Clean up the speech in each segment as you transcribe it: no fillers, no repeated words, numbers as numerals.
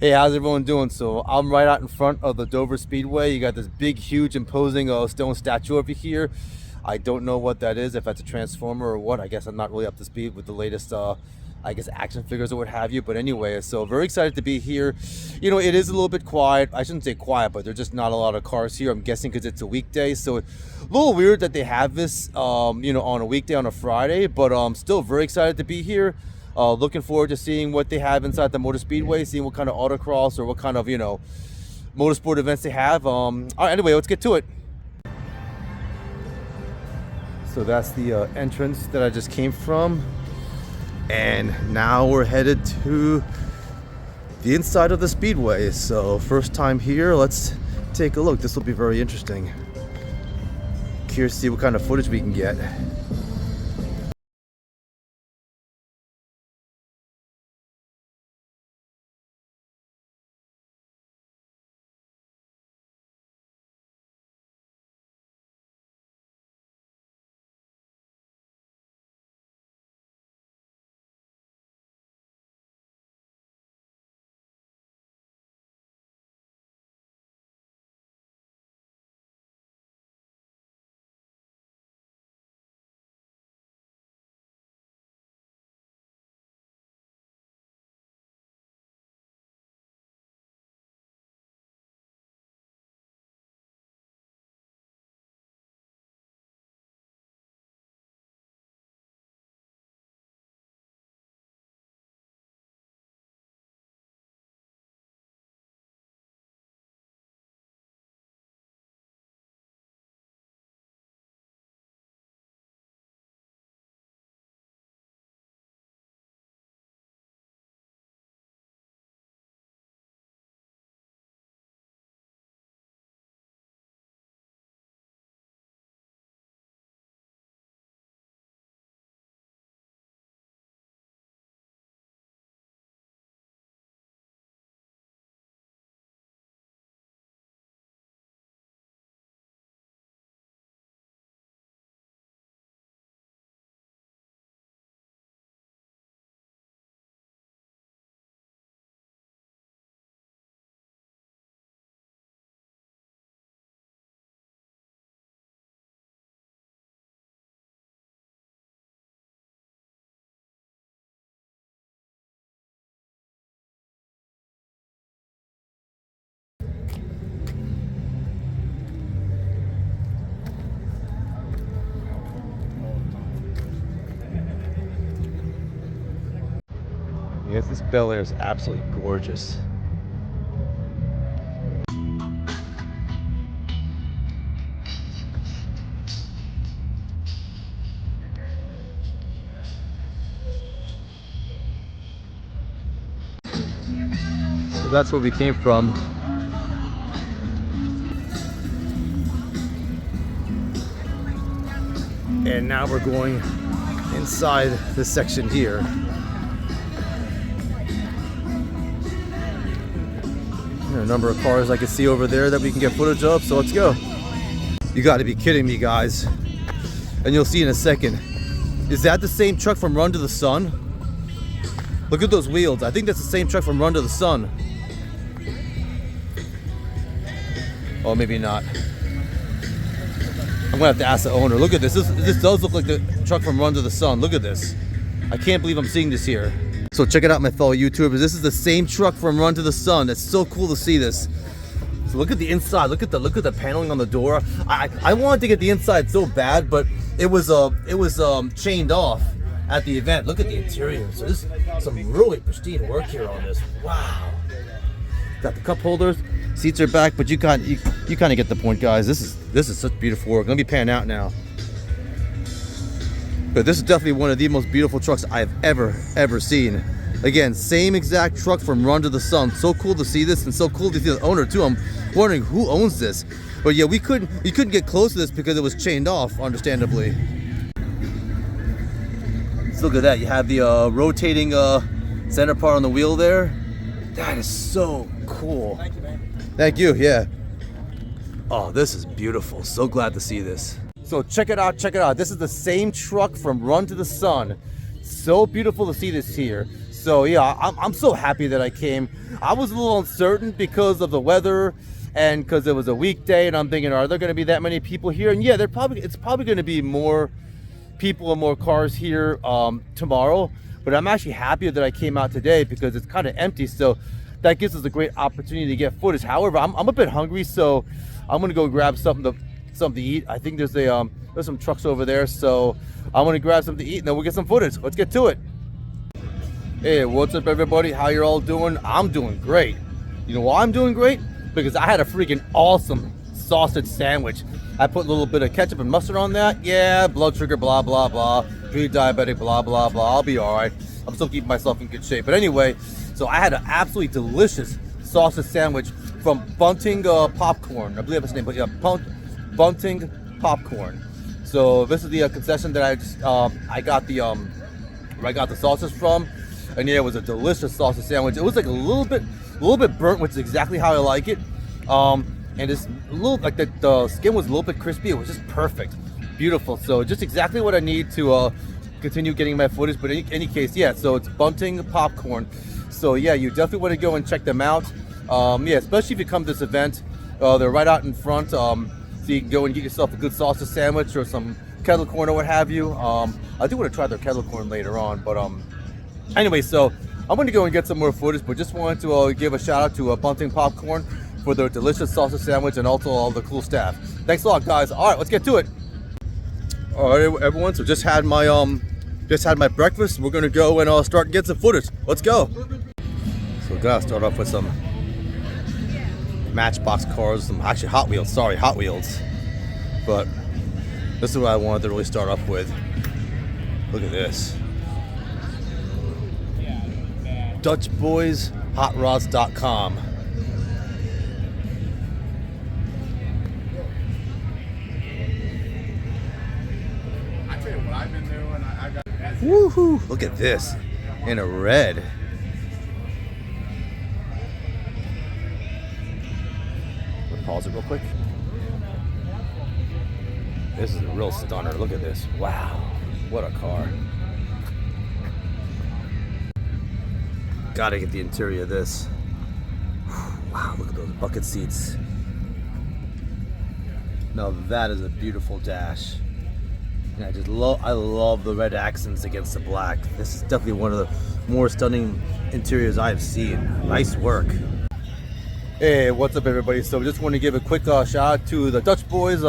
Hey, how's everyone doing? So I'm right out in front of the Dover Speedway. You got this big, huge, imposing stone statue over here. I don't know what that is, if that's a transformer or what. I guess I'm not really up to speed with the latest, I guess, action figures or what have you. But anyway, so very excited to be here. You know, it is a little bit quiet. I shouldn't say quiet, but there's just not a lot of cars here. I'm guessing because it's a weekday. So a little weird that they have this, you know, on a weekday, on a Friday. But still very excited to be here. Looking forward to seeing what they have inside the Motor Speedway, seeing what kind of autocross or what kind of, you know, motorsport events they have. All right, anyway, let's get to it. So that's the entrance that I just came from. And now we're headed to the inside of the Speedway. So first time here, let's take a look. This will be very interesting. Curious to see what kind of footage we can get. Yes, this Bel Air is absolutely gorgeous. So that's where we came from. And now we're going inside this section here. There are a number of cars I can see over there that we can get footage of, so let's go. You got to be kidding me, guys. And you'll see in a second. Is that the same truck from Run to the Sun? Look at those wheels. I think that's the same truck from Run to the Sun. Oh, maybe not. I'm gonna have to ask the owner. Look at this. This does look like the truck from Run to the Sun. Look at this. I can't believe I'm seeing this here. So check it out, my fellow YouTubers. This is the same truck from Run to the Sun. That's so cool to see this. So look at the inside. Look at the paneling on the door. I wanted to get the inside so bad, but it was chained off at the event. Look at the interior. So this is some really pristine work here on this. Wow. Got the cup holders. Seats are back, but you kind of get the point, guys. This is such beautiful work. Let me pan out now. But this is definitely one of the most beautiful trucks I've ever seen. Again, same exact truck from Run to the Sun. So cool to see this, and so cool to see the owner too. I'm wondering who owns this. But yeah, we couldn't get close to this because it was chained off, understandably. So look at that. You have the rotating center part on the wheel there. That is so cool. Thank you, man. Thank you. Yeah. Oh, this is beautiful. So glad to see this. So check it out. This is the same truck from Run to the Sun. So beautiful to see this here. So yeah, I'm so happy that I came. I was a little uncertain because of the weather and because it was a weekday, and I'm thinking, are there going to be that many people here? And yeah, it's probably going to be more people and more cars here tomorrow. But I'm actually happy that I came out today because it's kind of empty. So that gives us a great opportunity to get footage. However, I'm a bit hungry, so I'm gonna go grab something to eat. I think there's some trucks over there, so I'm gonna grab something to eat and then we'll get some footage. Let's get to it. Hey, what's up everybody? How you're all doing? I'm doing great. You know why I'm doing great? Because I had a freaking awesome sausage sandwich. I put a little bit of ketchup and mustard on that. Yeah, blood sugar, blah, blah, blah. Pre-diabetic, blah, blah, blah. I'll be all right. I'm still keeping myself in good shape. But anyway, so I had an absolutely delicious sausage sandwich from Bunting Popcorn. I believe that's the name, but yeah, Bunting Popcorn. So this is the concession that I got the sausage from. And yeah, it was a delicious sausage sandwich. It was like a little bit burnt, which is exactly how I like it. And it's a little like the skin was a little bit crispy. It was just perfect, beautiful. So just exactly what I need to continue getting my footage. But in any case, yeah. So it's Bunting Popcorn. So yeah, you definitely want to go and check them out. Yeah, especially if you come to this event. They're right out in front, so you can go and get yourself a good sausage sandwich or some kettle corn or what have you. I do want to try their kettle corn later on, but anyway, so I'm going to go and get some more footage, but just wanted to give a shout out to Bunting Popcorn for their delicious sausage sandwich and also all the cool staff. Thanks a lot, guys. All right, let's get to it. All right, everyone. So just had my breakfast. We're going to go and start and get some footage. Let's go. So we're gonna start off with some Matchbox cars, actually Hot Wheels. Sorry, Hot Wheels. But this is what I wanted to really start off with. Look at this. Dutchboys, Hotrods.com. I tell you what I've been doing. I got Woohoo! Look at this in a red. We'll pause it real quick. This is a real stunner. Look at this. Wow, what a car. Gotta get the interior of this. Wow, look at those bucket seats. Now that is a beautiful dash. And I love the red accents against the black. This is definitely one of the more stunning interiors I've seen. Nice work. Hey, what's up everybody? So we just want to give a quick shout out to the Dutchboys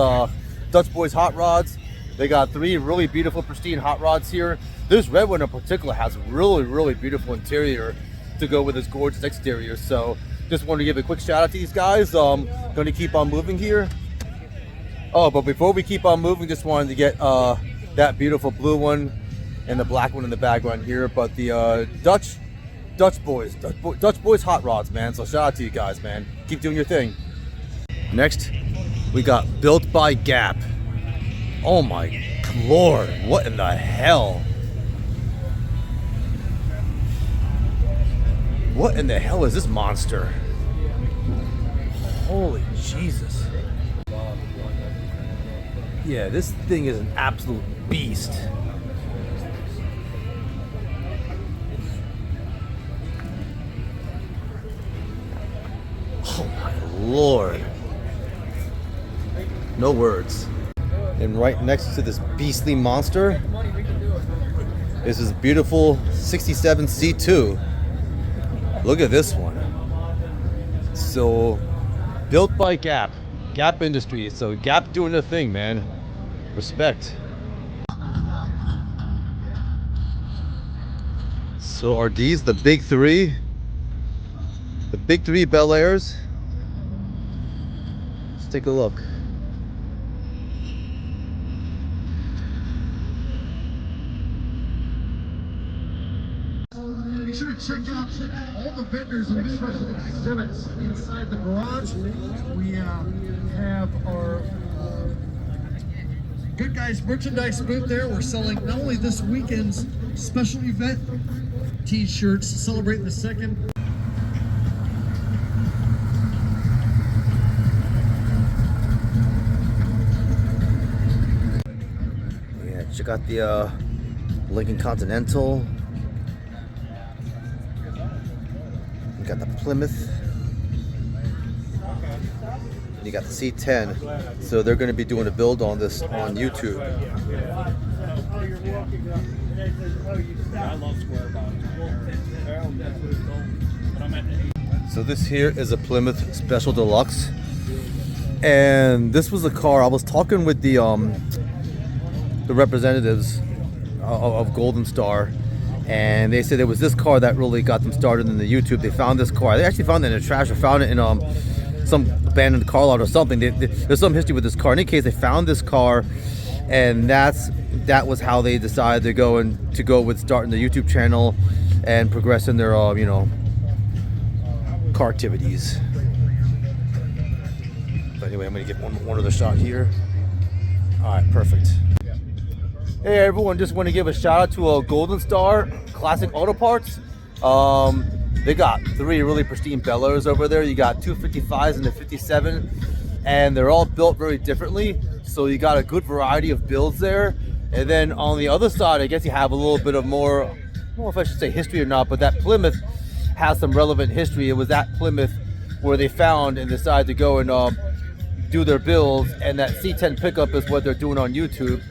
Hot Rods. They got 3 really beautiful pristine hot rods here. This red one in particular has really beautiful interior to go with this gorgeous exterior. So just wanted to give a quick shout out to these guys. Going to keep on moving here. Oh, but before we keep on moving, just wanted to get that beautiful blue one and the black one in the background here. But the Dutchboys Hot Rods, man. So shout out to you guys, man. Keep doing your thing. Next, we got Built by Gap. Oh my Lord, what in the hell? What in the hell is this monster? Holy Jesus. Yeah, this thing is an absolute beast. Oh my Lord. No words. And right next to this beastly monster is this beautiful 67 C2. Look at this one. So, built by Gap Industries. So Gap doing the thing, man. Respect. So are these the big 3? The big 3 Bel Airs? Let's take a look. Be sure to check out all the vendors and exhibits inside the garage. We have our Goodguys merchandise booth there. We're selling not only this weekend's special event t-shirts celebrating the second. Yeah, check out the Lincoln Continental. Plymouth. And you got the C10. So they're going to be doing a build on this on YouTube. So this here is a Plymouth Special Deluxe. And this was a car I was talking with the representatives of Golden Star, and they said it was this car that really got them started in the YouTube. They found this car. They actually found it in the trash or found it in some abandoned car lot or something. There's some history with this car. In any case, they found this car, and that was how they decided to go with starting the YouTube channel and progressing their car activities. But anyway, I'm gonna get one other shot here. All right, perfect. Hey everyone, just want to give a shout out to Golden Star Classic Auto Parts. They got 3 really pristine Bellas over there. You got 2 55s and a 57, and they're all built very differently. So you got a good variety of builds there. And then on the other side, I guess you have a little bit of more, I don't know if I should say history or not, but that Plymouth has some relevant history. It was that Plymouth where they found and decided to go and do their builds, and that C10 pickup is what they're doing on YouTube.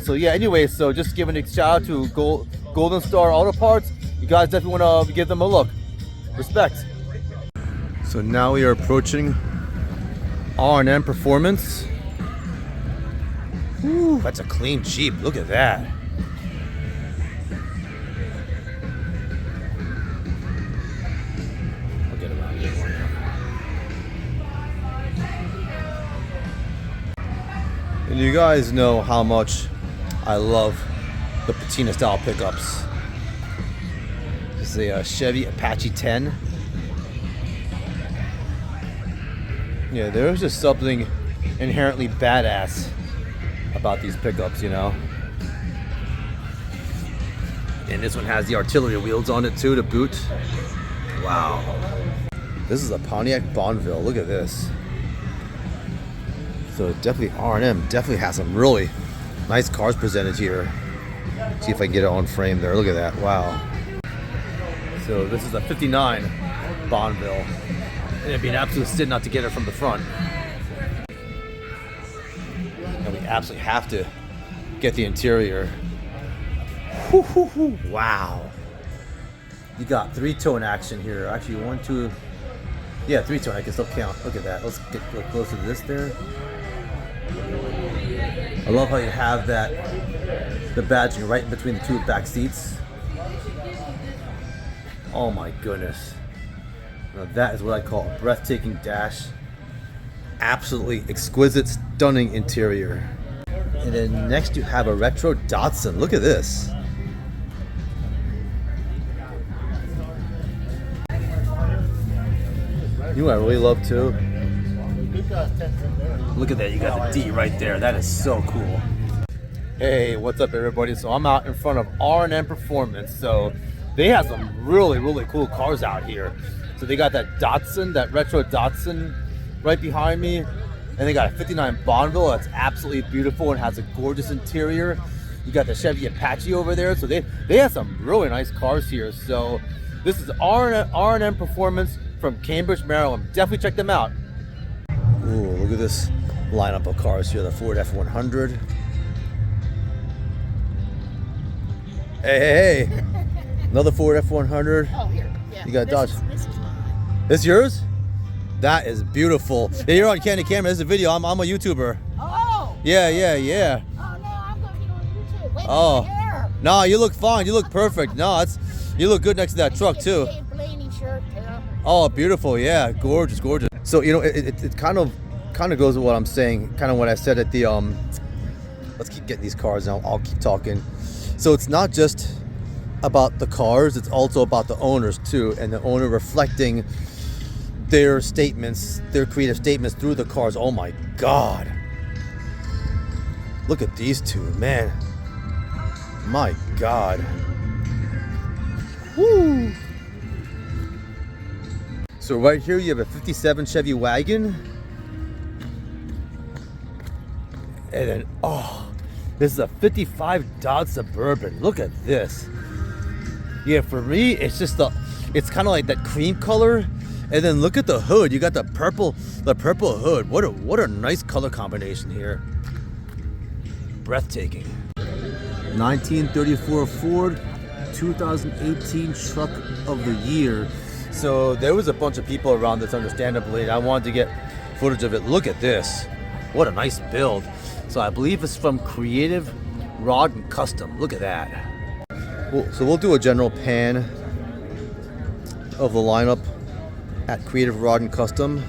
So yeah, anyway, so just giving a shout out to Golden Star Auto Parts. You guys definitely want to give them a look. Respect. So now we are approaching R&M Performance. Ooh, that's a clean Jeep. Look at that. I'll get around here one now. And you guys know how much I love the patina style pickups. This is a Chevy Apache 10. Yeah, there's just something inherently badass about these pickups, And this one has the artillery wheels on it too to boot. Wow. This is a Pontiac Bonneville. Look at this. So definitely R&M definitely has some really nice cars presented here. See if I can get it on frame there. Look at that. Wow. So this is a 59 Bonneville. And it'd be an absolute sin not to get it from the front. And we absolutely have to get the interior. Wow. You got 3-tone action here. Actually, 1, 2. Yeah, 3-tone. I can still count. Look at that. Let's get a little closer to this there. I love how you have the badging right in between the 2 back seats. Oh my goodness. Now that is what I call a breathtaking dash. Absolutely exquisite, stunning interior. And then next you have a retro Datsun. Look at this. You know what I really love too? Look at that, you got the D right there. That is so cool. Hey, what's up everybody? So I'm out in front of R&M Performance. So they have some really, really cool cars out here. So they got that Datsun, that retro Datsun right behind me. And they got a 59 Bonneville that's absolutely beautiful and has a gorgeous interior. You got the Chevy Apache over there. So they have some really nice cars here. So this is R&M Performance from Cambridge, Maryland. Definitely check them out. Ooh, look at this lineup of cars here. The Ford F100. Hey. Another Ford F100. Oh, here. Yeah. You got Dodge. This is mine. This yours? That is beautiful. Yeah, you're on Candy Camera. This is a video. I'm a YouTuber. Oh. Yeah. Oh, no, I'm going to be on YouTube. Wait, Oh. my hair. No, you look fine. You look perfect. No, you look good next to that truck too. Blaney shirt, Oh, beautiful. Yeah, gorgeous. So, it kind of goes with what I'm saying, kind of what I said at the, let's keep getting these cars and I'll keep talking. So it's not just about the cars, it's also about the owners too, and the owner reflecting their statements, their creative statements through the cars. Oh my God. Look at these two, man. My God. Woo. So right here you have a 57 Chevy wagon. And then, this is a 55 Dodge Suburban. Look at this. Yeah, for me, it's just It's kind of like that cream color. And then look at the hood. You got the purple hood. What a nice color combination here. Breathtaking. 1934 Ford, 2018 Truck of the Year. So there was a bunch of people around this, understandably, and I wanted to get footage of it. Look at this. What a nice build. So I believe it's from Creative Rod and Kustom. Look at that. So we'll do a general pan of the lineup at Creative Rod and Kustom.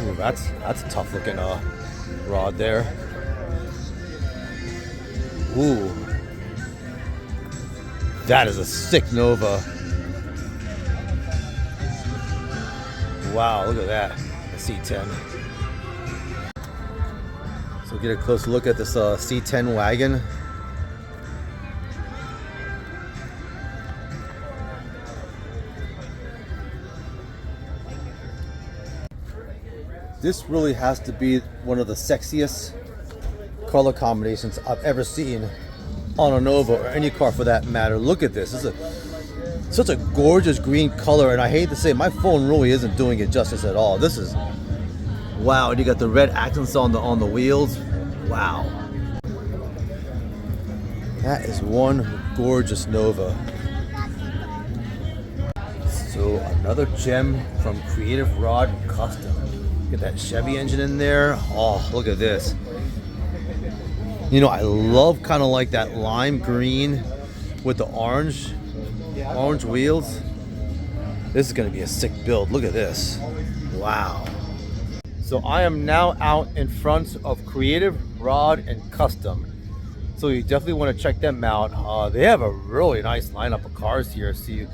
Ooh, that's a tough looking rod there. Ooh, that is a sick Nova. Wow, look at that, the C10. So get a close look at this C10 wagon. This really has to be one of the sexiest color combinations I've ever seen on a Nova, or any car for that matter. Look at this. This is such a gorgeous green color, and I hate to say, my phone really isn't doing it justice at all. This is, wow. And you got the red accents on the wheels. Wow. That is one gorgeous Nova. So another gem from Creative Rod and Kustom. Get that Chevy engine in there. Oh, look at this. You know, I love kind of like that lime green with the orange wheels. This is going to be a sick build. Look at this. Wow. So I am now out in front of Creative Rod and Kustom. So you definitely want to check them out. They have a really nice lineup of cars here. So you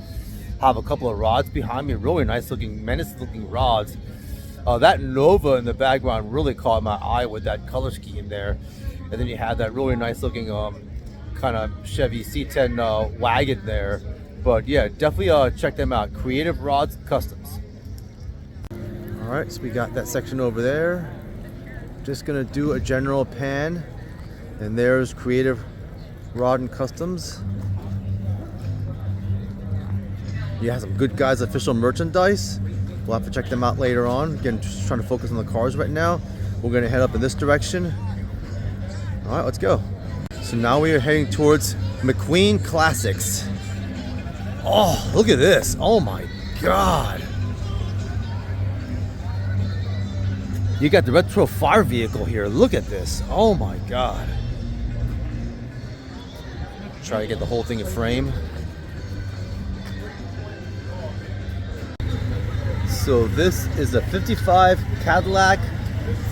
have a couple of rods behind me. Really nice looking, menacing looking rods. That Nova in the background really caught my eye with that color scheme there. And then you have that really nice looking kind of Chevy C10 wagon there. But yeah, definitely check them out. Creative Rods Customs. All right, so we got that section over there. Just gonna do a general pan. And there's Creative Rod and Customs. You have some Goodguys official merchandise. We'll have to check them out later on. Again, just trying to focus on the cars right now. We're gonna head up in this direction. All right, let's go. So now we are heading towards McQueen Classics. Oh, look at this. Oh my God. You got the retro fire vehicle here. Look at this. Oh my God. Try to get the whole thing in frame. So this is a 55 Cadillac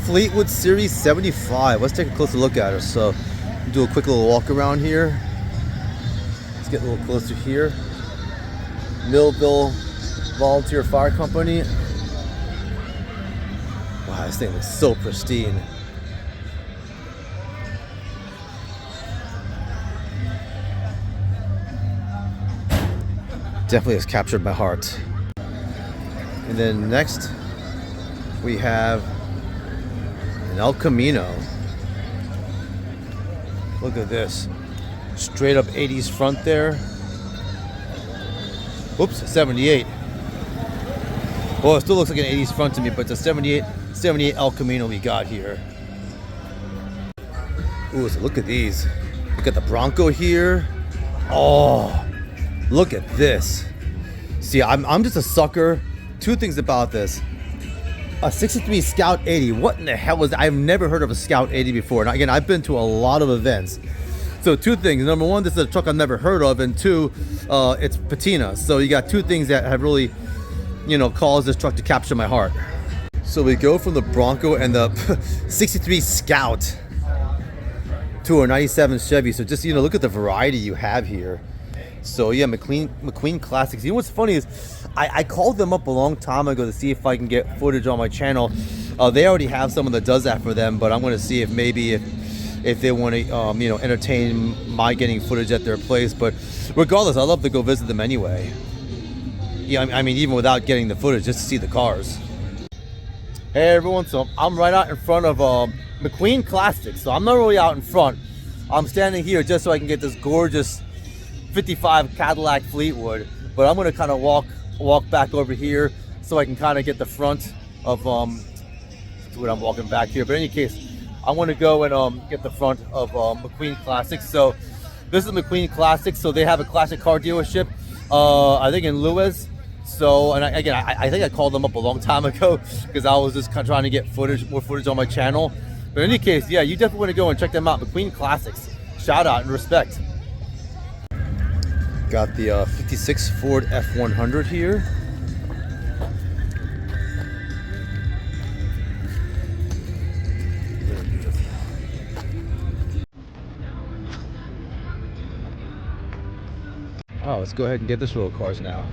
Fleetwood Series 75. Let's take a closer look at her. So do a quick little walk around here. Let's get a little closer here. Millville Volunteer Fire Company. Wow, this thing looks so pristine. Definitely has captured my heart. And then next we have an El Camino. Look at this. Straight up 80s front there. Oops, 78. Well, it still looks like an 80s front to me, but it's a 78 El Camino we got here. Ooh, so look at these. Look at the Bronco here. Oh, look at this. See, I'm just a sucker. Two things about this. A 63 Scout 80. What in the hell was that? I've never heard of a Scout 80 before. And again, I've been to a lot of events. So two things. Number one, this is a truck I've never heard of. And two, it's patina. So you got two things that have really, you know, caused this truck to capture my heart. So we go from the Bronco and the 63 Scout to a 97 Chevy. So just, you know, look at the variety you have here. So yeah, McQueen Classics. You know what's funny is I called them up a long time ago to see if I can get footage on my channel. They already have someone that does that for them, but I'm going to see if maybe if they want to you know, entertain my getting footage at their place. But regardless, I'd love to go visit them anyway. Yeah, I mean, even without getting the footage, just to see the cars. Hey everyone, so I'm right out in front of McQueen Classics. So I'm not really out in front. I'm standing here just so I can get this gorgeous '55 Cadillac Fleetwood. But I'm gonna kind of walk back over here so I can kind of get the front of what I'm walking back here. But in any case, I want to go and get the front of McQueen Classics. So this is McQueen Classics. So they have a classic car dealership, I think in Lewis. So, and I think I called them up a long time ago because I was just kind of trying to get more footage on my channel. But in any case, yeah, you definitely want to go and check them out. McQueen Classics. Shout out and respect. Got the 56 Ford F100 here. Oh, let's go ahead and get this row of cars now.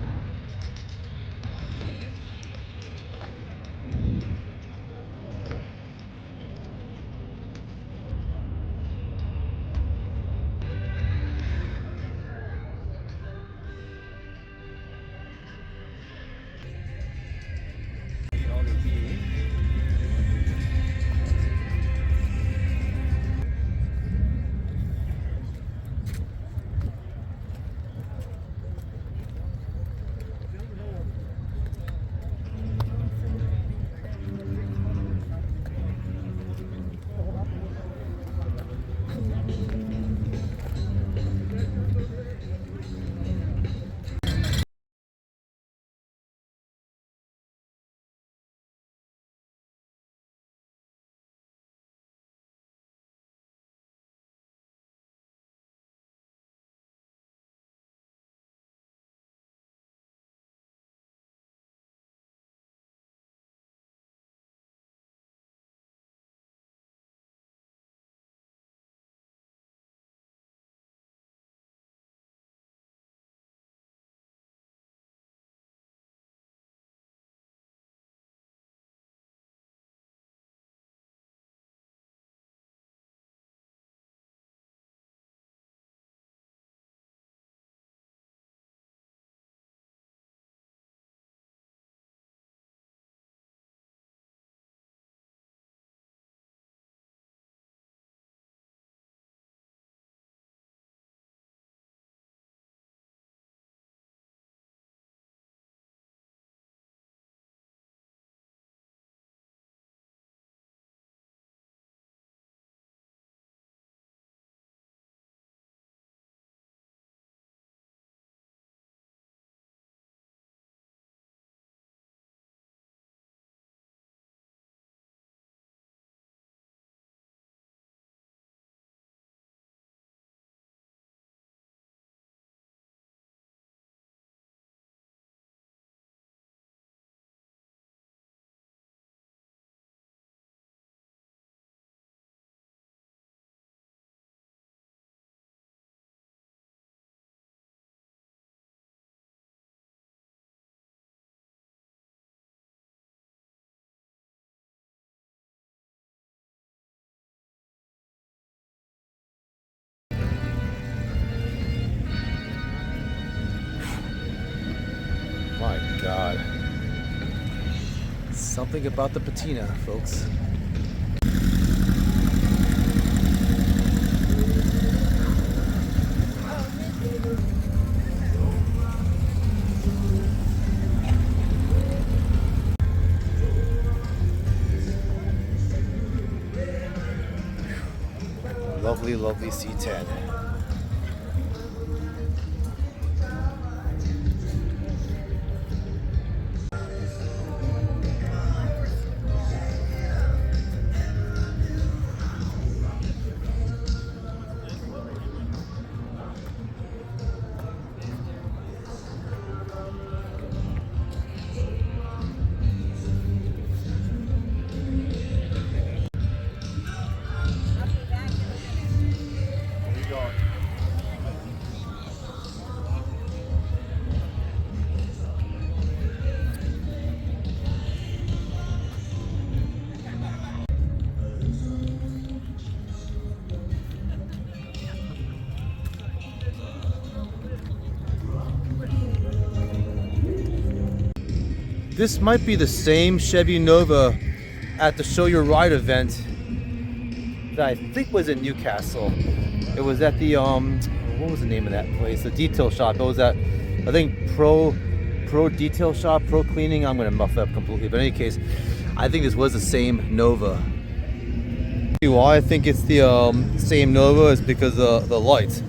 My God. Something about the patina, folks. Lovely, lovely C10. This might be the same Chevy Nova at the Show Your Ride event that I think was in Newcastle. It was at the what was the name of that place? The detail shop. It was at, I think, Pro Detail Shop, Pro Cleaning. I'm gonna muff it up completely, but in any case, I think this was the same Nova. Why I think it's the same Nova is because of the lights.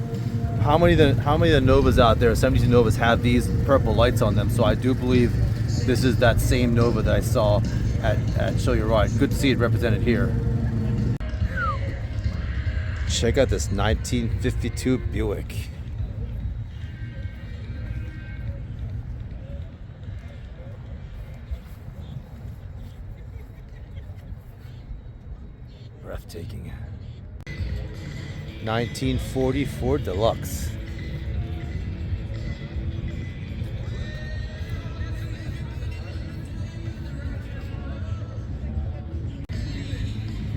How many of the Novas out there, 72 Novas, have these purple lights on them? So I do believe this is that same Nova that I saw at Show Your Ride. Good to see it represented here. Check out this 1952 Buick. Breathtaking. 1940 Ford Deluxe.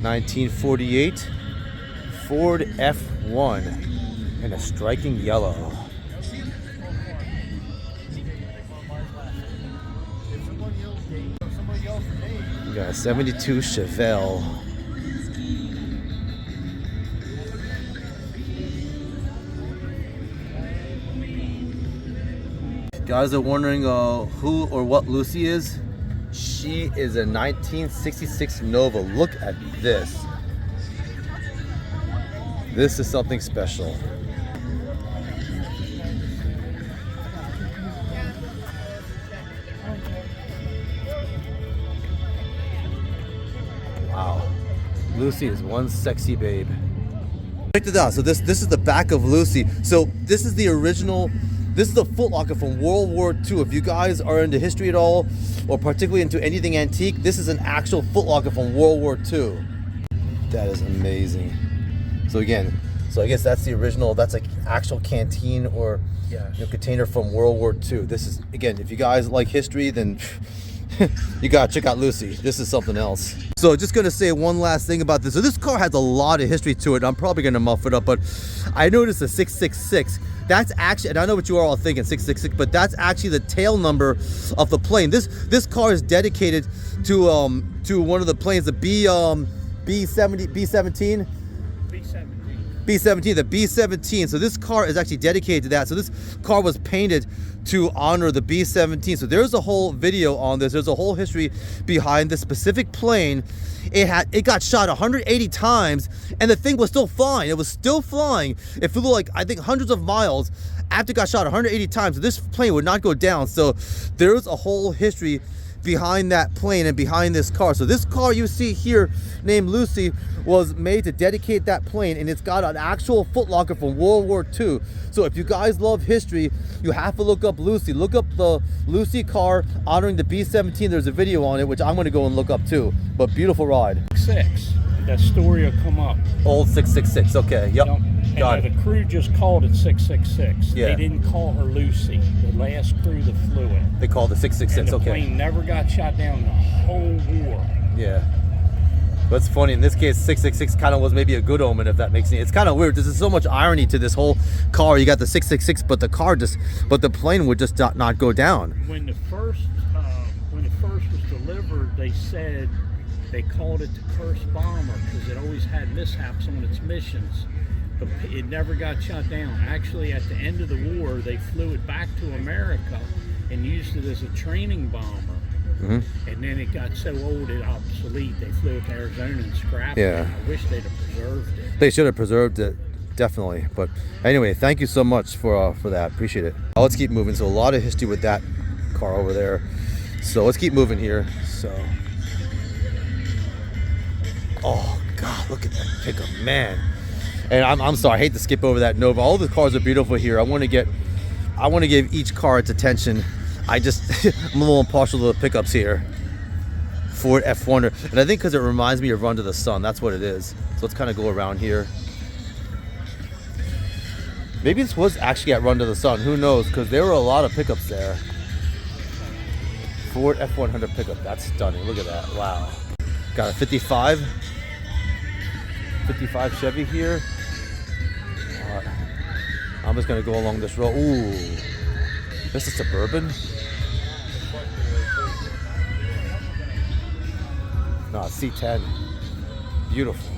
(1948) Ford F1 in a striking yellow. We got a 72 Chevelle. Guys are wondering who or what Lucy is. She is a 1966 Nova. Look at this. This is something special. Wow. Lucy is one sexy babe. Check this out. So this is the back of Lucy. So this is the original. This is a Foot Locker from World War II. If you guys are into history at all, or particularly into anything antique, this is an actual Foot Locker from World War II. That is amazing. So again, I guess that's the original. That's like actual canteen or container from World War II. This is, again, if you guys like history, then you gotta check out Lucy. This is something else. So just gonna say one last thing about this. So this car has a lot of history to it. I'm probably gonna muff it up, but I noticed a 666. That's actually, and I know what you are all thinking, 666, but that's actually the tail number of the plane. This car is dedicated to one of the planes, the B17, the B17. So this car is actually dedicated to that. So this car was painted to honor the B17. So there's a whole video on this. There's a whole history behind this specific plane. It got shot 180 times, and the thing was still flying. It was still flying. It flew like, I think, hundreds of miles after it got shot 180 times. So this plane would not go down. So there's a whole history behind that plane and behind this car. So this car you see here named Lucy was made to dedicate that plane, and it's got an actual Foot Locker from World War II. So if you guys love history, you have to look up Lucy. Look up the Lucy car honoring the B-17. There's a video on it, which I'm going to go and look up too. But beautiful ride. 6. That story will come up. Old 666. Okay. Yep. Got it. The crew just called it 666. Yeah. They didn't call her Lucy. The last crew that flew it. They called it 666. And the Okay. plane never got shot down the whole war. Yeah. But it's funny, in this case, 666 kind of was maybe a good omen, if that makes sense. It's kind of weird. There's so much irony to this whole car. You got the 666, but the plane would just not go down. When it first was delivered, they said they called it the cursed bomber because it always had mishaps on its missions. But it never got shot down. Actually, at the end of the war, they flew it back to America and used it as a training bomber. Mm-hmm. And then it got so old it obsolete. They flew it to Arizona and scrapped it. I wish they'd have preserved it. They should have preserved it, definitely. But anyway, thank you so much for that. Appreciate it. Let's keep moving. So a lot of history with that car over there. So let's keep moving here. So, oh God, look at that pickup, man. And I'm sorry, I hate to skip over that Nova. All the cars are beautiful here. I want to give each car its attention. I'm a little impartial to the pickups here. Ford F1, and I think because it reminds me of Run to the Sun. That's what it is. So let's kind of go around here. Maybe this was actually at Run to the Sun. Who knows? Because there were a lot of pickups there. Ford F100 pickup. That's stunning. Look at that. Wow. Got a 55 Chevy here. I'm just gonna go along this road. Ooh, this is Suburban. No, C10. Beautiful.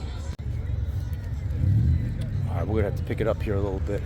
All right, we're gonna have to pick it up here a little bit.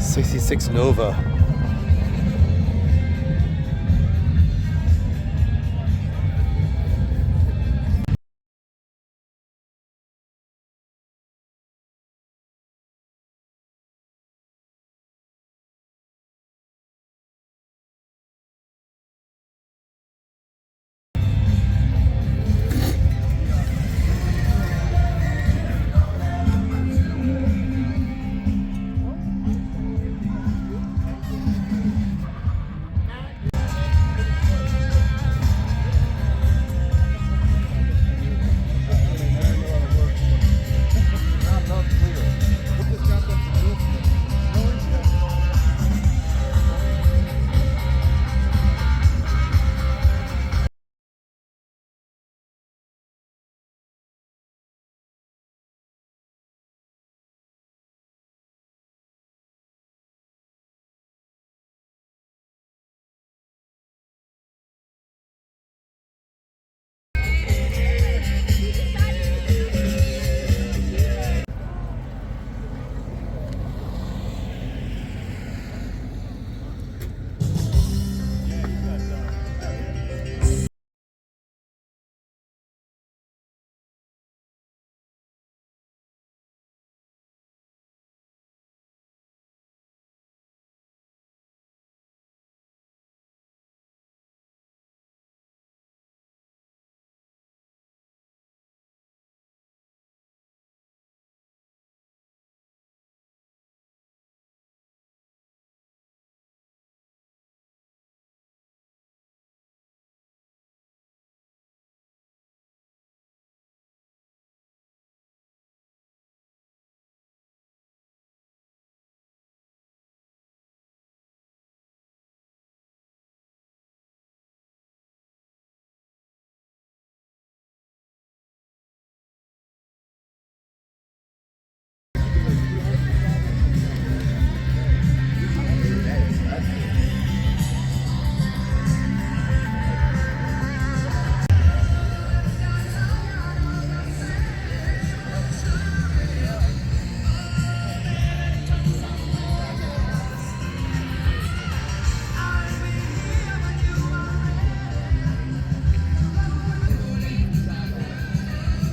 66 Nova.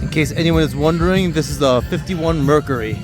In case anyone is wondering, this is a 51 Mercury.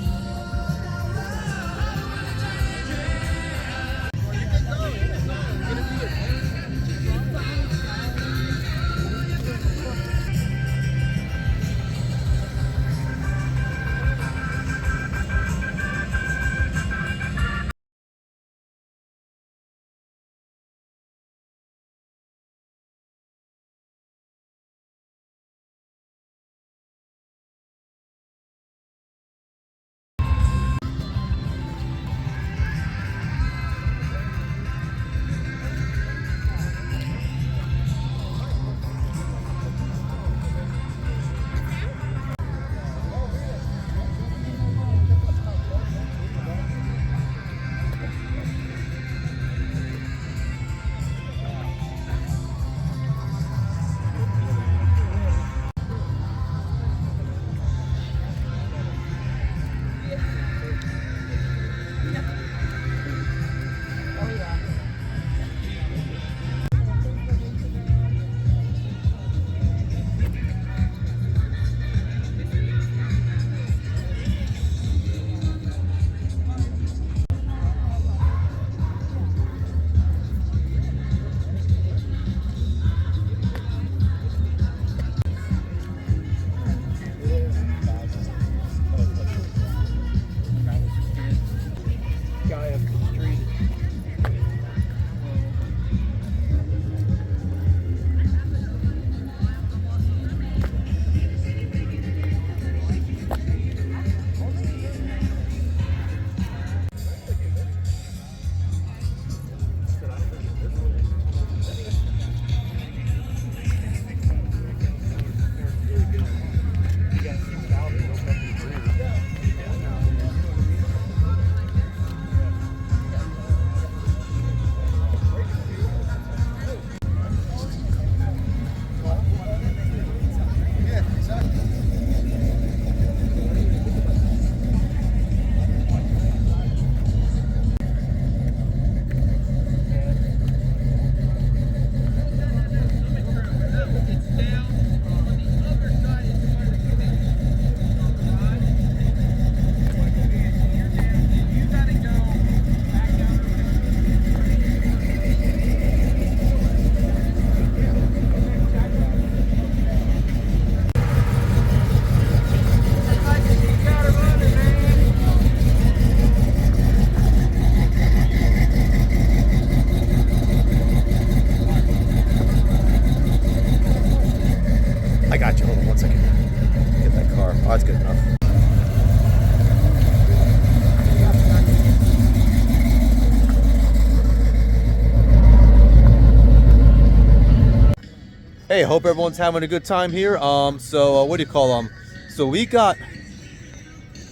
Hey, hope everyone's having a good time here. So what do you call them? So we got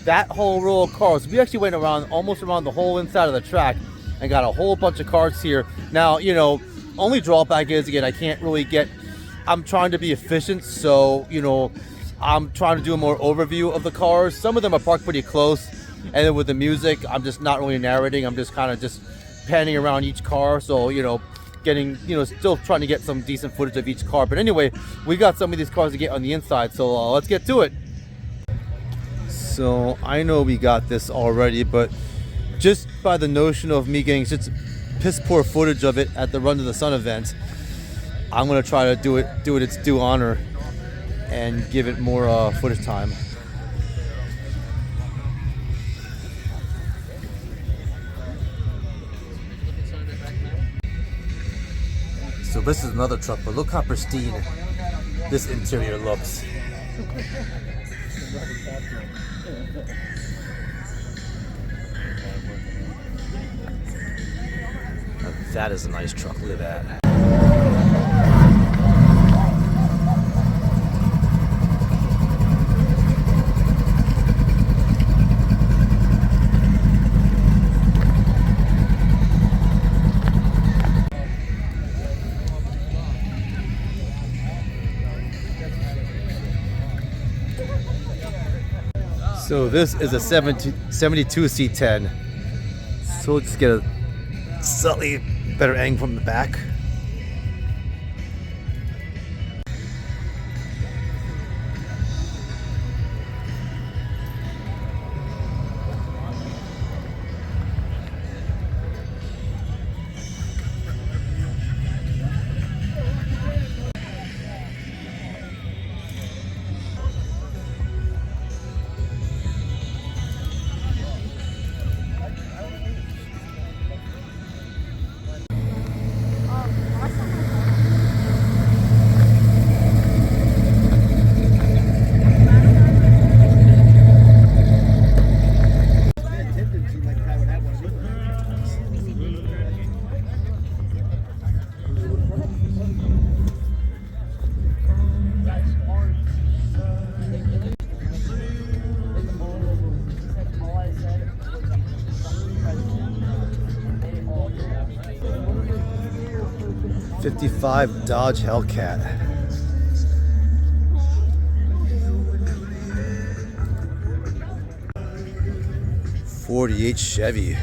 that whole row of cars. We actually went around, almost around the whole inside of the track, and got a whole bunch of cars here. Now, you know, only drawback is, again, I can't really get, I'm trying to be efficient, so, you know, I'm trying to do a more overview of the cars. Some of them are parked pretty close, and then with the music, I'm just not really narrating. I'm just kind of just panning around each car, so, you know, getting, you know, still trying to get some decent footage of each car. But anyway, we got some of these cars to get on the inside, so let's get to it. So I know we got this already, but just by the notion of me getting such piss poor footage of it at the Run to the Sun event, I'm gonna try to do it its due honor and give it more footage time. So this is another truck, but look how pristine this interior looks. Now that is a nice truck, look at that. So this is a 72 C10. So we'll just get a slightly better angle from the back. '55 Dodge Hellcat. '48 Chevy.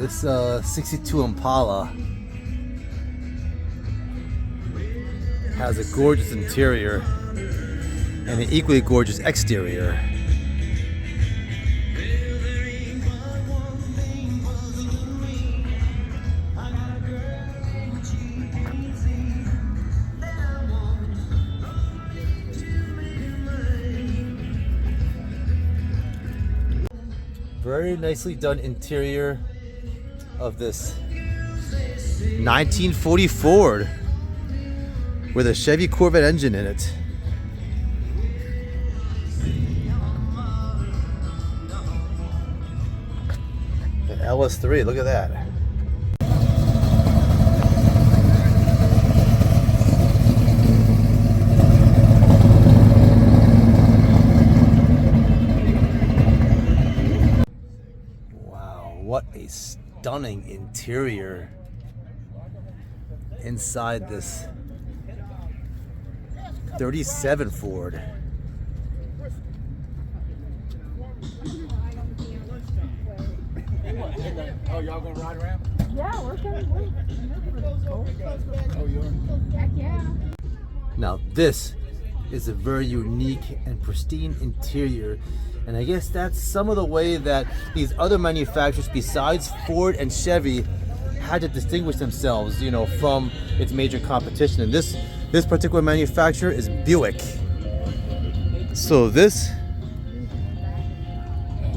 This 62 Impala has a gorgeous interior and an equally gorgeous exterior. Very nicely done interior of this 1940 Ford with a Chevy Corvette engine in it. The LS3, look at that. What a stunning interior inside this 37 Ford. Oh, y'all gonna ride around? Yeah, we're going. Oh, you are? Heck yeah. Now this is a very unique and pristine interior, and I guess that's some of the way that these other manufacturers besides Ford and Chevy had to distinguish themselves, you know, from its major competition. And this particular manufacturer is Buick. So this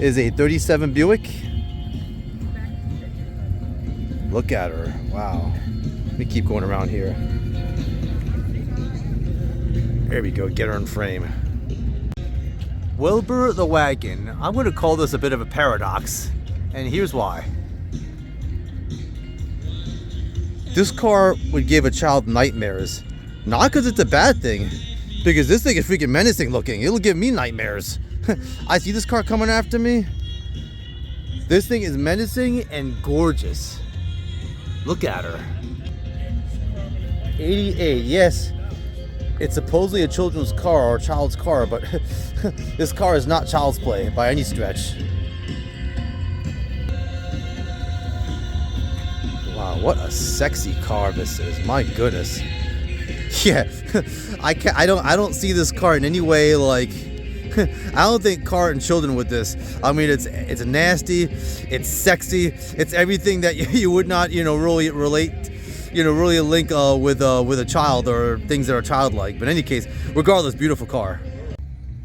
is a 37 Buick. Look at her. Wow. Let me keep going around here. There we go, get her in frame. Wilbur the Wagon. I'm going to call this a bit of a paradox, and here's why. This car would give a child nightmares. Not because it's a bad thing, because this thing is freaking menacing looking. It'll give me nightmares. I see this car coming after me. This thing is menacing and gorgeous. Look at her. 88, yes. It's supposedly a children's car or a child's car, but this car is not child's play by any stretch. Wow, what a sexy car this is! My goodness. Yeah, I don't see this car in any way like. I don't think car and children with this. I mean, it's nasty, it's sexy, it's everything that you would not, you know, really relate. You know, really link with a child or things that are childlike. But in any case, regardless, beautiful car.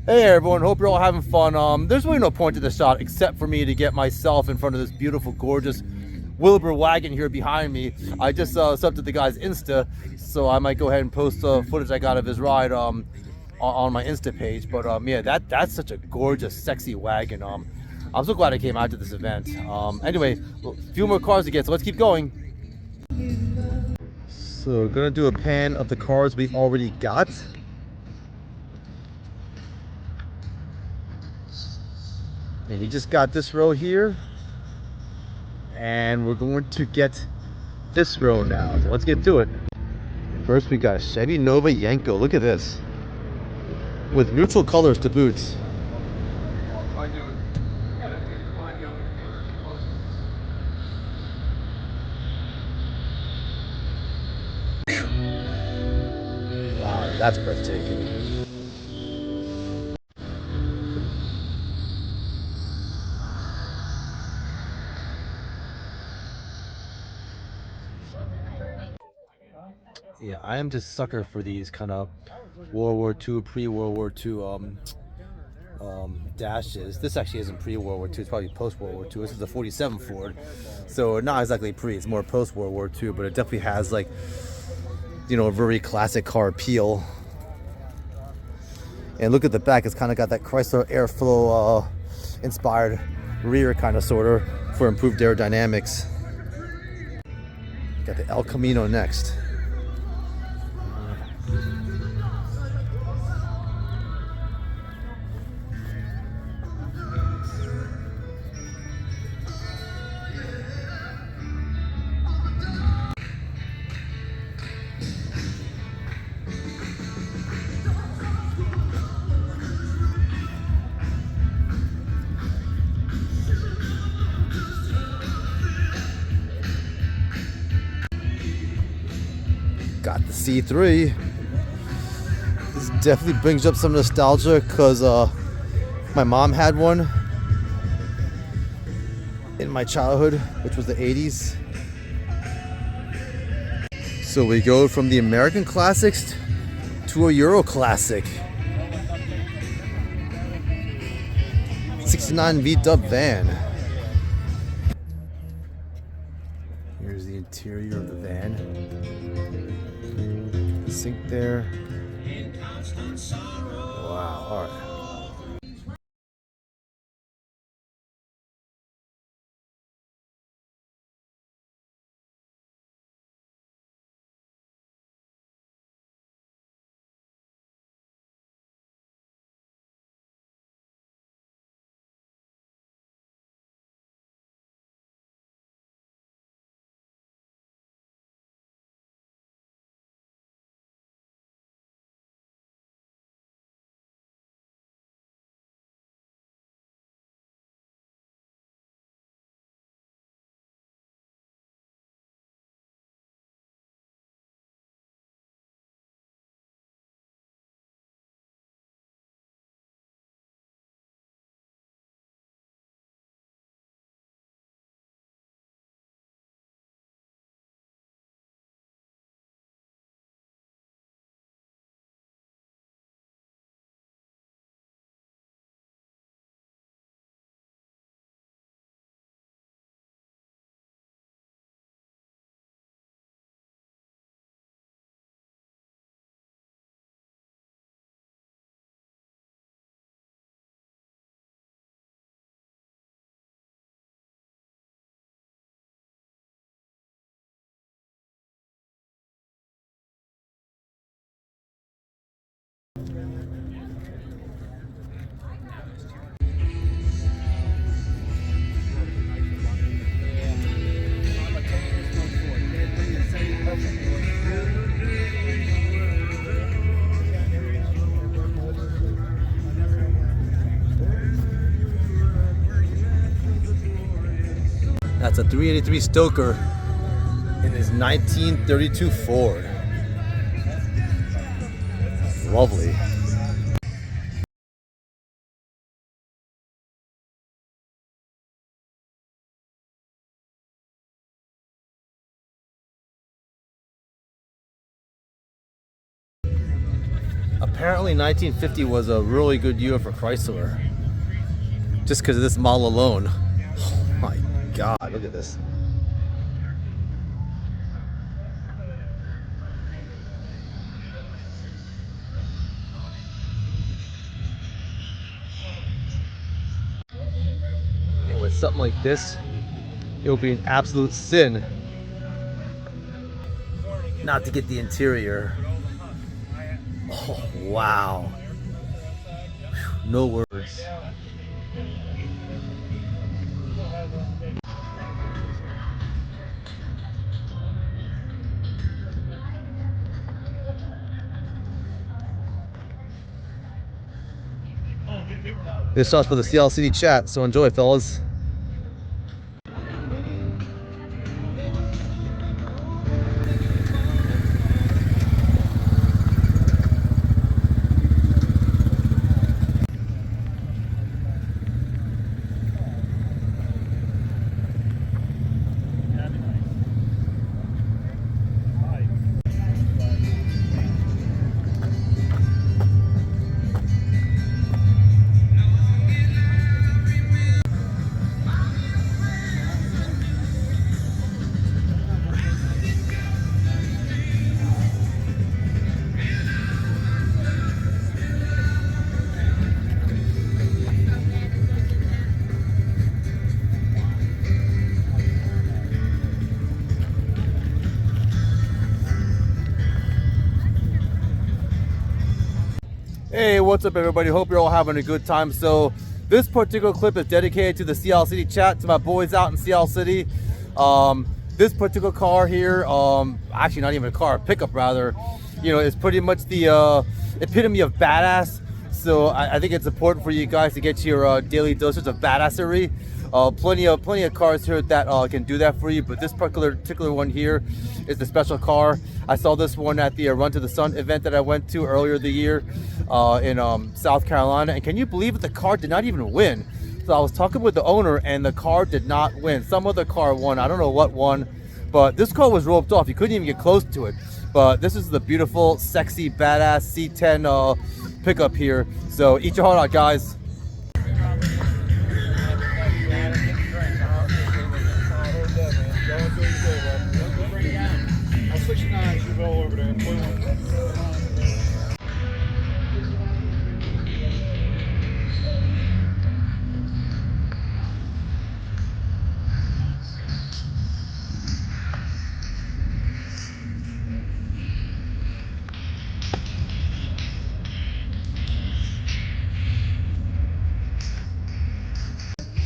Hey everyone, hope you're all having fun. There's really no point to this shot except for me to get myself in front of this beautiful, gorgeous Wilbur wagon here behind me. I just subbed to the guy's Insta, so I might go ahead and post footage I got of his ride on my Insta page. But yeah, that's such a gorgeous, sexy wagon. I'm so glad I came out to this event. Anyway, a few more cars to get, so let's keep going. So we're gonna do a pan of the cars we've already got. And he just got this row here. And we're going to get this row now. So let's get to it. First we got Chevy Nova Yenko. Look at this. With neutral colors to boot. Wow, that's breathtaking. Yeah, I am just sucker for these kind of World War II, pre-World War II dashes. This actually isn't pre-World War II, it's probably post-World War II. This is a 47 Ford, so not exactly pre, it's more post-World War II, but it definitely has, like, you know, a very classic car appeal. And look at the back, it's kind of got that Chrysler Airflow inspired rear, kind of, sort of, for improved aerodynamics. Got the El Camino next. C3. This definitely brings up some nostalgia because my mom had one in my childhood, which was the 80s. So we go from the American classics to a Euro classic. 69 V-dub van. Here's the interior of the van. Sink there. Wow, all right. That's a 383 Stoker in his 1932 Ford. Lovely. Apparently 1950 was a really good year for Chrysler. Just because of this model alone. Oh my God, look at this. And with something like this, it would be an absolute sin not to get the interior. Oh, wow. No words. This starts for the CLCD chat, so enjoy, fellas. Hey, what's up everybody? Hope you're all having a good time. So this particular clip is dedicated to the CL City chat, to my boys out in CL City. This particular car here, actually not even a car, a pickup rather, you know, is pretty much the epitome of badass. So I think it's important for you guys to get your daily dosage of badassery. Plenty of cars here that can do that for you, but this particular one here is the special car. I saw this one at the Run to the Sun event that I went to earlier the year in South Carolina, and can you believe it? The car did not even win. So I was talking with the owner, and the car did not win. Some other car won. I don't know what won, but this car was roped off. You couldn't even get close to it. But this is the beautiful, sexy, badass C10 pickup here. So eat your heart out, guys. I'll 69 should go over there.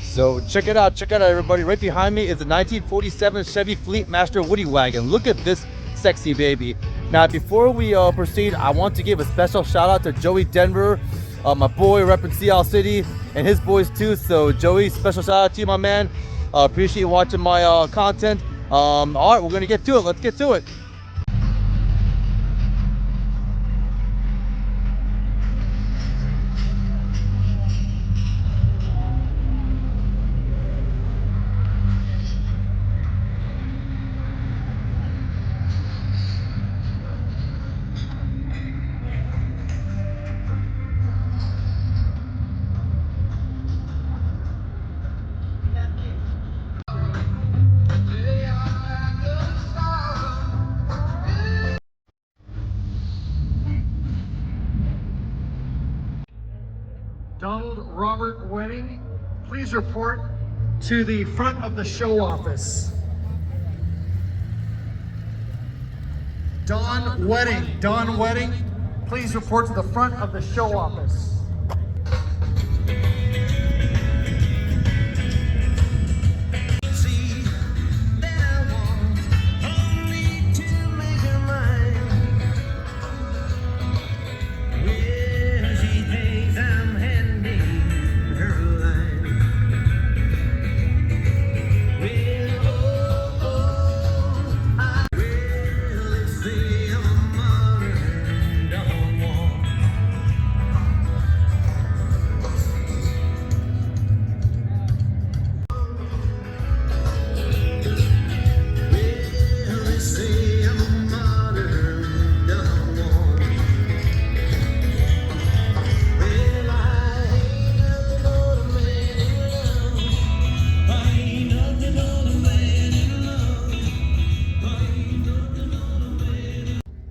So check it out everybody. Right behind me is the 1947 Chevy Fleet Master Woody Wagon. Look at this sexy baby. Now before we proceed, I want to give a special shout out to Joey Denver, my boy repping Sea City, and his boys too. So Joey, special shout out to you, my man. Appreciate you watching my content. All right, we're gonna get to it. Let's get to it. Donald Robert Wedding, please report to the front of the show office. Don Wedding, please report to the front of the show office.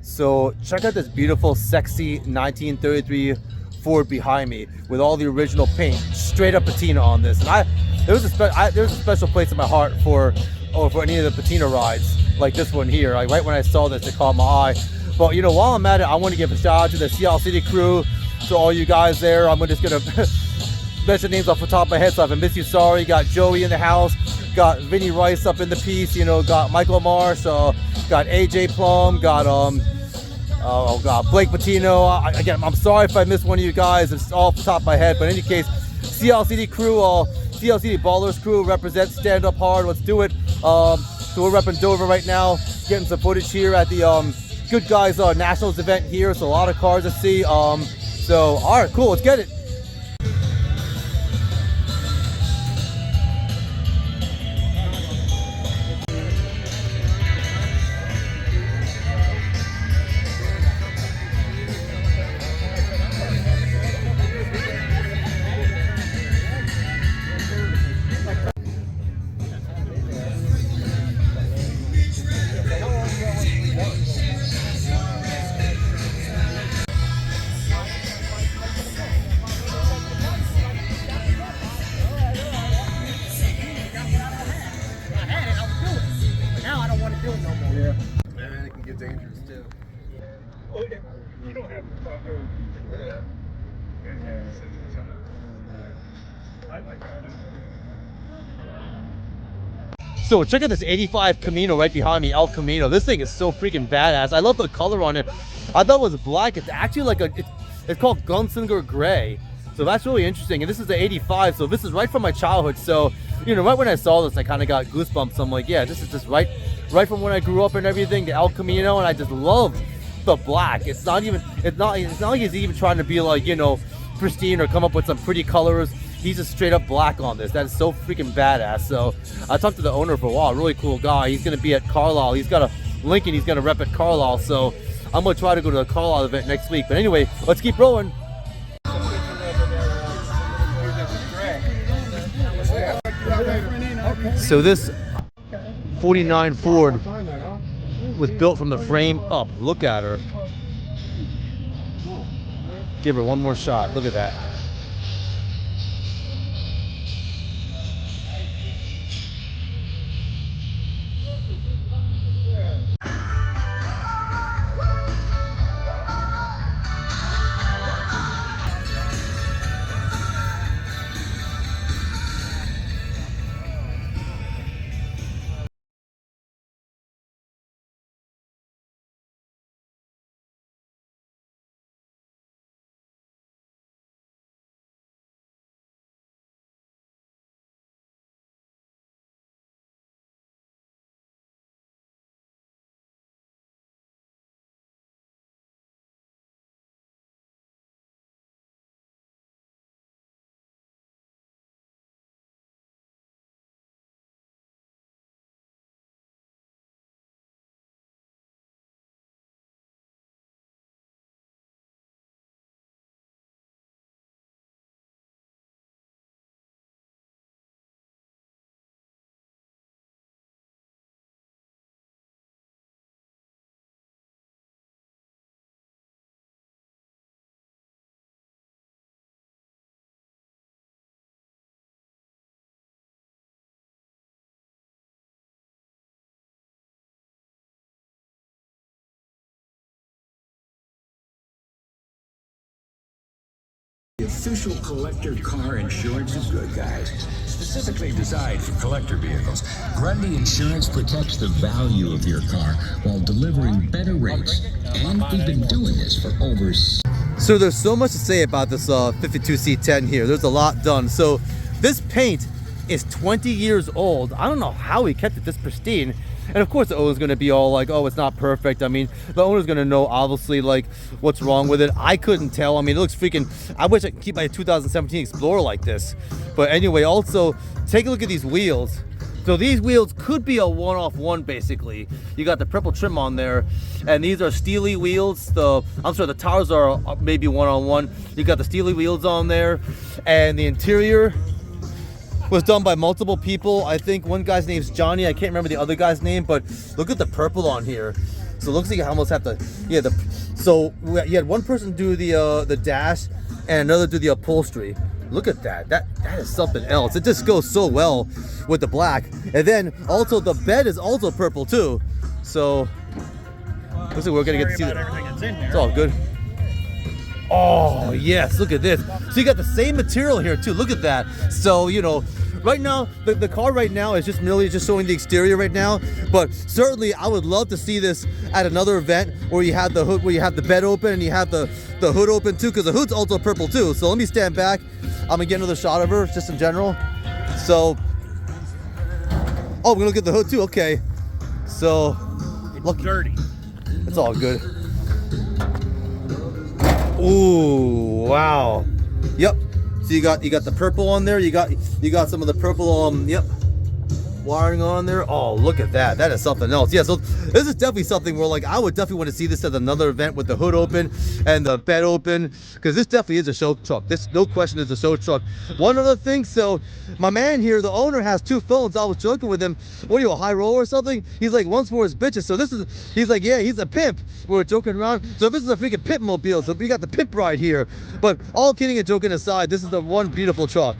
So check out this beautiful, sexy 1933 Ford behind me with all the original paint, straight up patina on this. And there's a special place in my heart for any of the patina rides like this one here. Like right when I saw this, it caught my eye. But you know, while I'm at it, I want to give a shout out to the Sea City crew, to all you guys there. I'm just gonna mention names off the top of my head, so if I miss you, sorry. Got Joey in the house, got Vinny Rice up in the piece, you know, got Michael Marsh, got AJ Plum, got oh god, Blake Patino. Again, I'm sorry if I missed one of you guys. It's all off the top of my head, but in any case, CLCD crew, CLCD Ballers crew, represent, stand up hard. Let's do it. So we're repping Dover right now, getting some footage here at the Goodguys Nationals event here. So a lot of cars to see. So all right, cool. Let's get it. Man, it can get dangerous too. Oh, yeah. You don't have I like that. So check out this 85 Camino right behind me, El Camino. This thing is so freaking badass. I love the color on it. I thought it was black. It's actually like it's called Gunslinger Gray. So that's really interesting. And this is the 85, so this is right from my childhood. So, you know, right when I saw this, I kind of got goosebumps. I'm like, yeah, this is just right from when I grew up and everything, the El Camino, and I just loved the black. It's not like he's even trying to be like, you know, pristine or come up with some pretty colors. He's just straight up black on this. That is so freaking badass. So I talked to the owner for a while, really cool guy. He's gonna be at Carlisle. He's got a Lincoln, he's gonna rep at Carlisle. So I'm gonna try to go to the Carlisle event next week. But anyway, let's keep rolling. So this 49 Ford was built from the frame up. Look at her. Give her one more shot. Look at that. The official collector car insurance of Goodguys, specifically designed for collector vehicles. Grundy Insurance protects the value of your car while delivering better rates. And we've been doing this for over... So there's so much to say about this 52C10 here. There's a lot done. So this paint is 20 years old. I don't know how he kept it this pristine. And of course the owner's gonna be all like, oh, it's not perfect. I mean, the owner's gonna know obviously like what's wrong with it. I couldn't tell. I mean, it looks freaking, I wish I could keep my 2017 Explorer like this. But anyway, also take a look at these wheels. So these wheels could be a one-off one basically. You got the purple trim on there, and these are steely wheels. I'm sorry, the tires are maybe one-on-one. You got the steely wheels on there, and the interior was done by multiple people. I think one guy's name's Johnny. I can't remember the other guy's name, but look at the purple on here. So it looks like you almost have to, yeah. So you had one person do the dash, and another do the upholstery. Look at that. That is something else. It just goes so well with the black. And then also the bed is also purple too. So looks like we're gonna get to see that. It's all good. Oh yes, look at this. So you got the same material here too. Look at that. So you know, right now the car right now is just merely just showing the exterior right now. But certainly I would love to see this at another event where you have the hood, where you have the bed open and you have the hood open too, because the hood's also purple too. So let me stand back. I'm gonna get another shot of her just in general. So oh, we're gonna look at the hood too. Okay. So look Dirty. It's all good. Ooh, wow. Yep. So you got the purple on there. You got some of the purple yep, wiring on there. Oh, look at that. That is something else. Yeah, so this is definitely something where like I would definitely want to see this at another event with the hood open and the bed open, because this definitely is a show truck. This no question is a show truck. One other thing, so my man here, the owner, has two phones. I was joking with him, what are you, a high roller or something? He's like, one's for his bitches. So this is, he's like, yeah, he's a pimp. We're joking around. So this is a freaking pimp mobile. So we got the pimp ride here. But all kidding and joking aside, this is the one beautiful truck.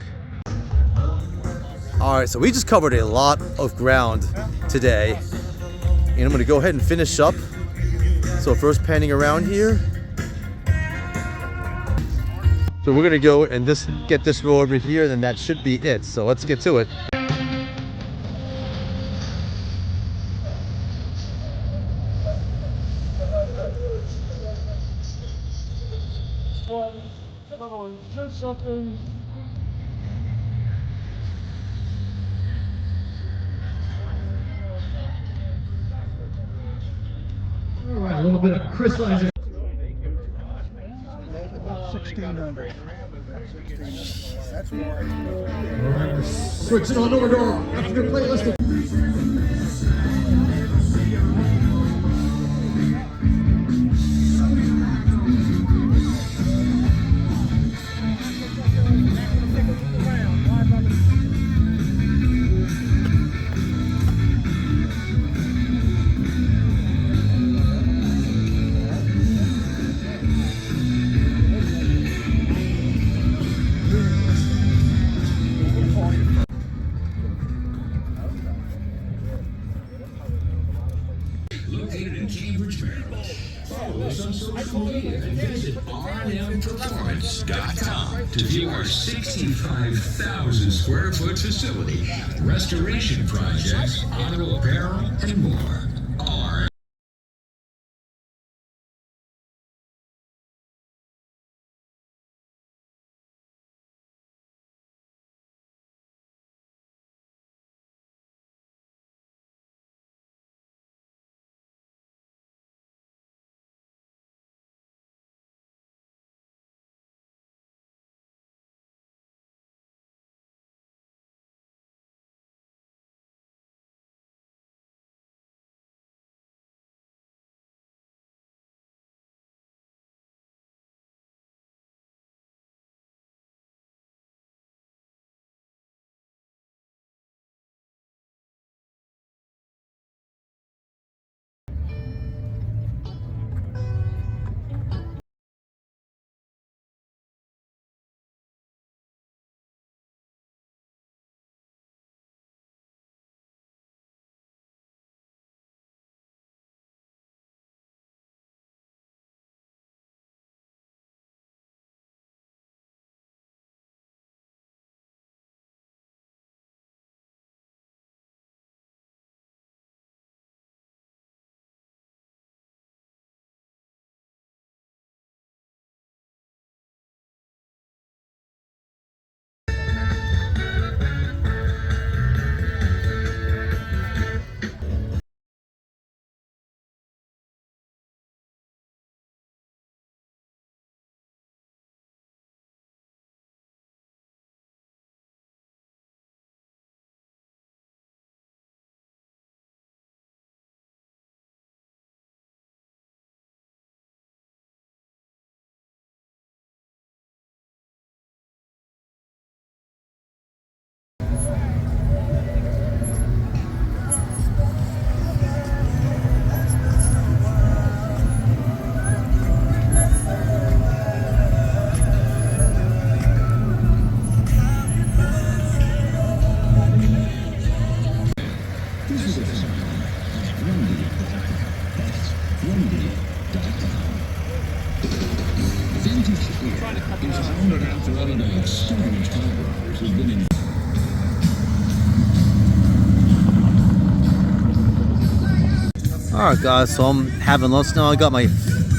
All right, so we just covered a lot of ground today, and I'm gonna go ahead and finish up. So first panning around here. So we're gonna go and get this row over here, then that should be it. So let's get to it. All right, a little bit of Chris Isaac. 1600. That's more. All right, we're switching on over to our extra playlist. Located in Cambridge, Maryland. Follow us on social media and visit rnmperformance.com to view our 65,000 square foot facility, restoration projects, auto apparel, and more. Alright guys, so I'm having lunch now. I got my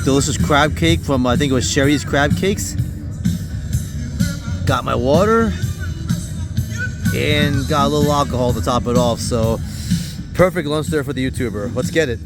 delicious crab cake from, I think it was Sherry's Crab Cakes. Got my water. And got a little alcohol to top it off. So, perfect lunch there for the YouTuber. Let's get it.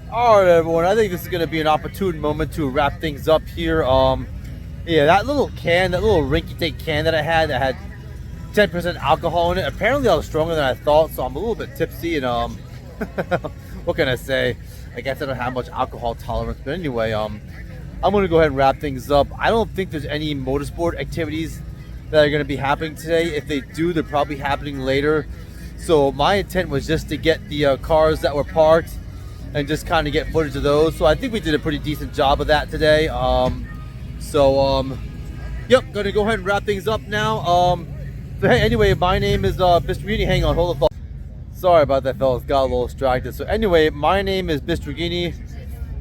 Alright everyone, I think this is going to be an opportune moment to wrap things up here. Yeah, that little can, that little rinky-dink can that I had that had 10% alcohol in it, apparently I was stronger than I thought, so I'm a little bit tipsy and what can I say? I guess I don't have much alcohol tolerance, but anyway, I'm going to go ahead and wrap things up. I don't think there's any motorsport activities that are going to be happening today. If they do, they're probably happening later. So my intent was just to get the cars that were parked and just kind of get footage of those. So I think we did a pretty decent job of that today. Yep, gonna go ahead and wrap things up now. So hey, anyway, my name is Mr. Gini. Hang on, hold the phone. Sorry about that, fellas. Got a little distracted. So anyway, my name is Mr. Gini.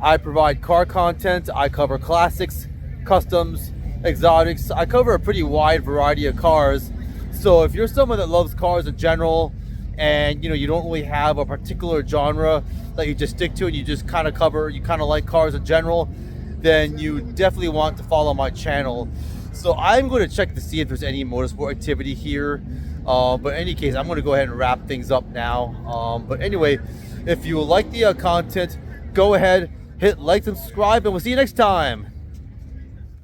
I provide car content. I cover classics, customs, exotics. I cover a pretty wide variety of cars. So if you're someone that loves cars in general, and you don't really have a particular genre that you just stick to, and you just kind of like cars in general, then you definitely want to follow my channel. So I'm going to check to see if there's any motorsport activity here. But in any case, I'm going to go ahead and wrap things up now. But anyway, if you like the content, go ahead, hit like and subscribe, and we'll see you next time.